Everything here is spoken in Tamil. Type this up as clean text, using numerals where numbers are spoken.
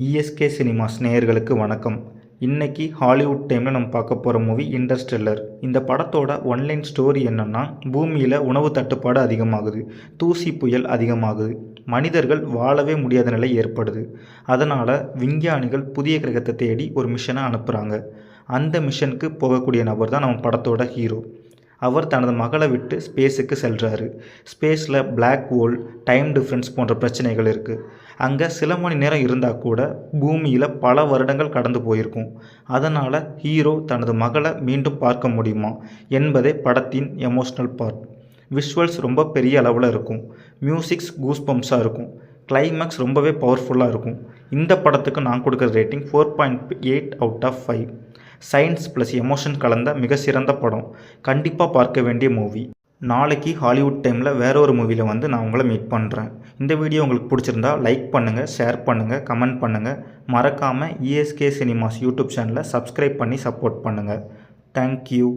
இஎஸ்கே சினிமாஸ் நேயர்களுக்கு வணக்கம். இன்னைக்கு ஹாலிவுட் டைமில் நம்ம பார்க்க போகிற மூவி இன்டர்ஸ்டெல்லர். இந்த படத்தோட ஒன்லைன் ஸ்டோரி என்னென்னா, பூமியில் உணவு தட்டுப்பாடு அதிகமாகுது, தூசி புயல் அதிகமாகுது, மனிதர்கள் வாழவே முடியாத நிலை ஏற்படுது. அதனால் விஞ்ஞானிகள் புதிய கிரகத்தை தேடி ஒரு மிஷனை அனுப்புகிறாங்க. அந்த மிஷனுக்கு போகக்கூடிய நபர் தான் நம்ம படத்தோட ஹீரோ. அவர் தனது மகளை விட்டு ஸ்பேஸுக்கு செல்கிறாரு. ஸ்பேஸில் பிளாக் ஹோல், டைம் டிஃப்ரென்ஸ் போன்ற பிரச்சனைகள் இருக்குது. அங்கே சில மணி நேரம் இருந்தால் கூட பூமியில் பல வருடங்கள் கடந்து போயிருக்கும். அதனால் ஹீரோ தனது மகளை மீண்டும் பார்க்க முடியுமா என்பதே படத்தின் எமோஷ்னல் பார்ட். விஷுவல்ஸ் ரொம்ப பெரிய அளவில் இருக்கும். மியூசிக்ஸ் கூஸ்பம்ஸாக இருக்கும். கிளைமேக்ஸ் ரொம்பவே பவர்ஃபுல்லாக இருக்கும். இந்த படத்துக்கு நான் கொடுக்குற ரேட்டிங் 4.8/5. சயின்ஸ் ப்ளஸ் எமோஷன் கலந்த மிக சிறந்த படம். கண்டிப்பாக பார்க்க வேண்டிய மூவி. நாளைக்கு ஹாலிவுட் டைமில் வேற ஒரு மூவியில் நான் உங்களை மீட் பண்ணுறேன். இந்த வீடியோ உங்களுக்கு பிடிச்சிருந்தா லைக் பண்ணுங்கள், ஷேர் பண்ணுங்கள், கமெண்ட் பண்ணுங்கள். மறக்காமல் இஎஸ்கே சினிமாஸ் யூடியூப் சேனலை சப்ஸ்கிரைப் பண்ணி சப்போர்ட் பண்ணுங்கள். தேங்க்யூ.